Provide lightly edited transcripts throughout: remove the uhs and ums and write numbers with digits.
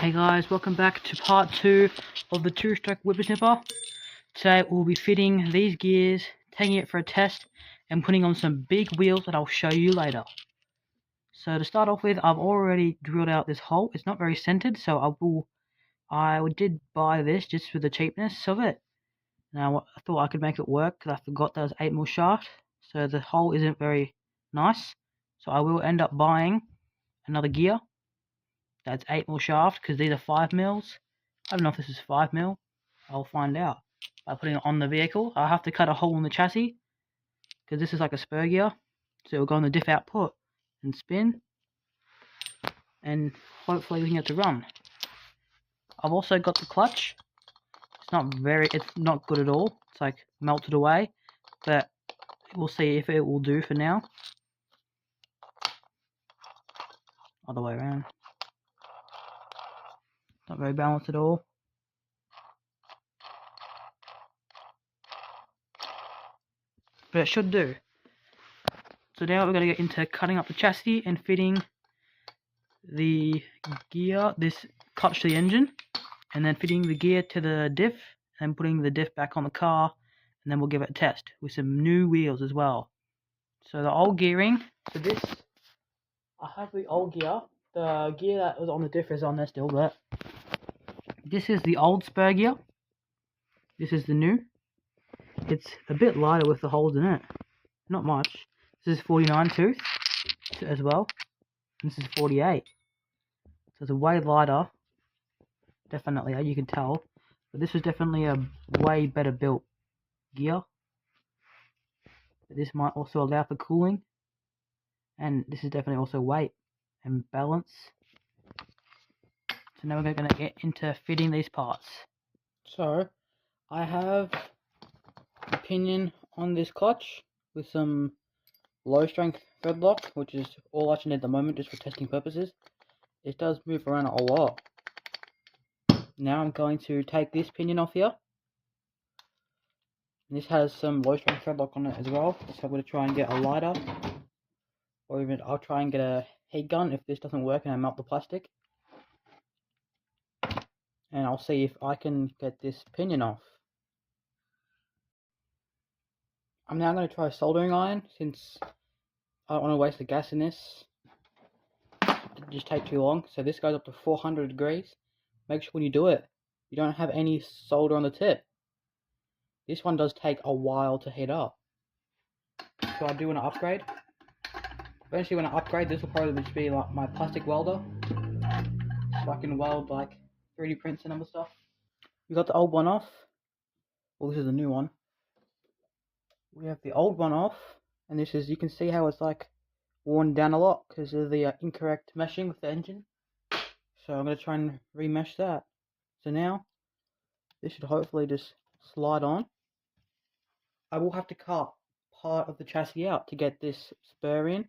Hey guys, welcome back to part 2 of the 2-stroke whippersnipper. Today we'll be fitting these gears, taking it for a test, and putting on some big wheels that I'll show you later. So to start off with, I've already drilled out this hole. It's not very centered, so I did buy this just for the cheapness of it. Now I thought I could make it work because I forgot that was 8mm shaft, so the hole isn't very nice. So I will end up buying another gear that's 8mm shaft because these are 5mm. I don't know if this is 5mm. I'll find out by putting it on the vehicle. I'll have to cut a hole in the chassis because this is like a spur gear, so it'll go on the diff output and spin, and hopefully we can get to run. I've also got the clutch. It's not good at all. It's like melted away, but we'll see if it will do for now. Other way around. Not very balanced at all. But it should do. So now we're going to get into cutting up the chassis and fitting the gear, this clutch to the engine, and then fitting the gear to the diff, and putting the diff back on the car, and then we'll give it a test with some new wheels as well. So the old gearing, for this, I have the old gear. The gear that was on the diff is on there still, but this is the old spur gear. This is the new. It's a bit lighter with the holes in it. Not much. This is 49 tooth as well. And this is 48. So it's a way lighter. Definitely, you can tell. But this is definitely a way better built gear. But this might also allow for cooling. And this is definitely also weight and balance. So now we're going to get into fitting these parts. So I have a pinion on this clutch with some low strength thread lock, which is all I actually need at the moment just for testing purposes. It does move around a lot. Now I'm going to take this pinion off here. And this has some low strength thread lock on it as well. So I'm going to try and get a lighter, or even I'll try and get a heat gun if this doesn't work and I melt the plastic. And I'll see if I can get this pinion off. I'm now going to try a soldering iron since I don't want to waste the gas in this. It'll just take too long. So this goes up to 400 degrees. Make sure when you do it, you don't have any solder on the tip. This one does take a while to heat up. So I do want to upgrade. Eventually when I upgrade, this will probably just be like my plastic welder. So I can weld like 3D prints and other stuff. We got the old one off. Well, this is the new one. We have the old one off, and this is, you can see how it's like worn down a lot because of the incorrect meshing with the engine. So I'm going to try and remesh that. So now this should hopefully just slide on. I will have to cut part of the chassis out to get this spur in,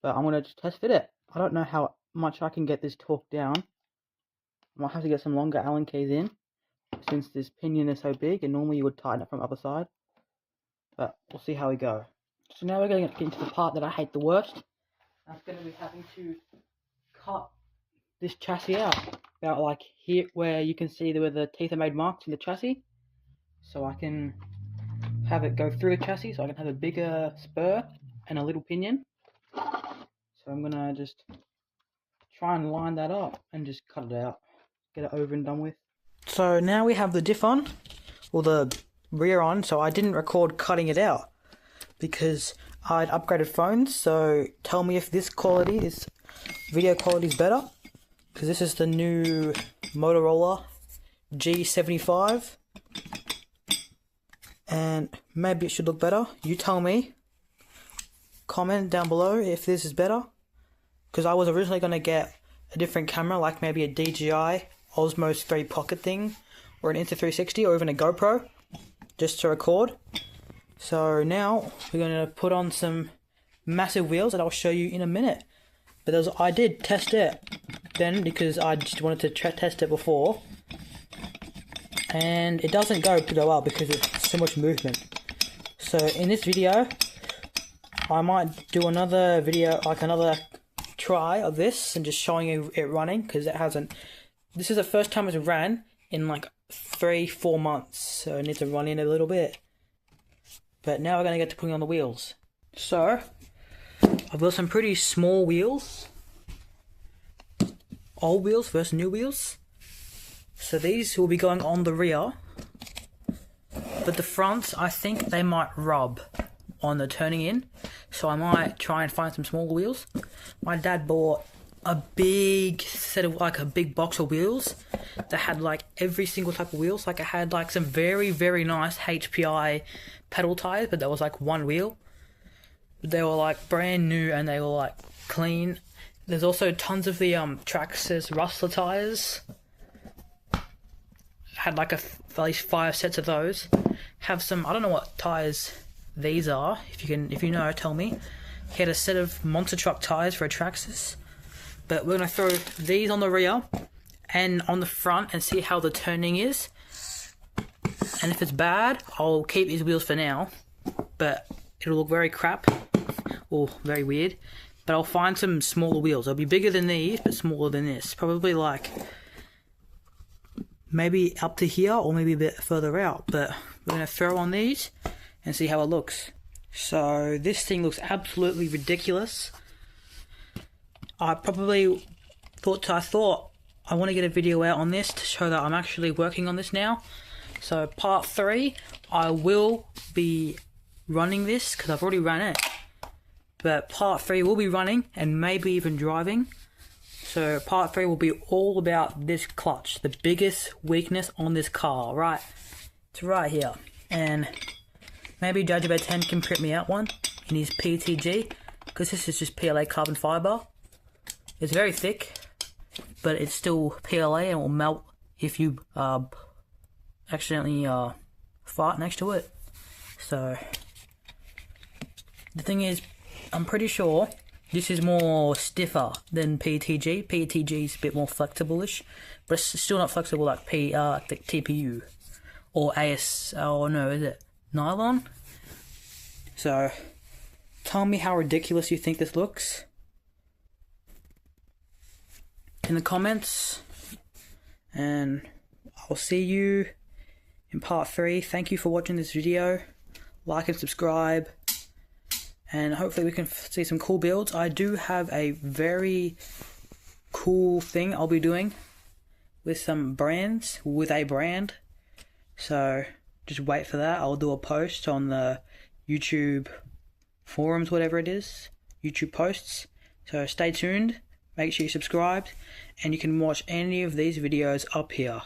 but I'm going to just test fit it. I don't know how much I can get this torque down. I might have to get some longer Allen keys in, since this pinion is so big, and normally you would tighten it from the other side. But we'll see how we go. So now we're going to get into the part that I hate the worst. That's going to be having to cut this chassis out. About like here where you can see where the teeth are made marks in the chassis. So I can have it go through the chassis, so I can have a bigger spur and a little pinion. So I'm going to just try and line that up and just cut it out. Get it over and done with. So now we have the diff on, or the rear on, so I didn't record cutting it out because I'd upgraded phones. So tell me if this video quality is better, because this is the new Motorola G75, and maybe it should look better. You tell me, comment down below if this is better, because I was originally going to get a different camera, like maybe a DJI Osmo 3 Pocket thing, or an Insta360, or even a GoPro, just to record. So now we're going to put on some massive wheels that I'll show you in a minute. But I did test it then because I just wanted to test it before, and it doesn't go pretty well because there's so much movement. So in this video, I might do another video, like another try of this and just showing you it running, because it hasn't. This is the first time it's ran in like 3-4 months, so it needs to run in a little bit. But now we're going to get to putting on the wheels. So I've got some pretty small wheels, old wheels versus new wheels. So these will be going on the rear, but the fronts, I think they might rub on the turning in, so I might try and find some smaller wheels. My dad bought a big set of, like a big box of wheels that had like every single type of wheels. Like it had like some very, very nice HPI pedal tires, but there was like one wheel. They were like brand new and they were like clean. There's also tons of the Traxxas Rustler tires. Had like at least 5 sets of those. Have some, I don't know what tires these are. If you know, tell me. He had a set of monster truck tires for a Traxxas. But we're gonna throw these on the rear and on the front and see how the turning is. And if it's bad, I'll keep these wheels for now. But it'll look very crap or very weird. But I'll find some smaller wheels. They'll be bigger than these, but smaller than this. Probably like maybe up to here or maybe a bit further out. But we're going to throw on these and see how it looks. So this thing looks absolutely ridiculous. I thought I want to get a video out on this to show that I'm actually working on this now. So part 3, I will be running this because I've already ran it. But part 3 will be running and maybe even driving. So part 3 will be all about this clutch, the biggest weakness on this car, right? It's right here. And maybe Judge about 10 can print me out one in his PTG, because this is just PLA carbon fiber. It's very thick, but it's still PLA and will melt if you accidentally fart next to it. So the thing is, I'm pretty sure this is more stiffer than PTG. PTG is a bit more flexible-ish, but it's still not flexible like the TPU or A.S. Oh no, is it nylon? So tell me how ridiculous you think this looks in the comments, and I'll see you in part 3. Thank you for watching this video. Like and subscribe, and hopefully we can see some cool builds. I do have a very cool thing I'll be doing with some brands, with a brand. So just wait for that. I'll do a post on the YouTube forums, whatever it is, YouTube posts. So stay tuned. Make sure you subscribe, and you can watch any of these videos up here.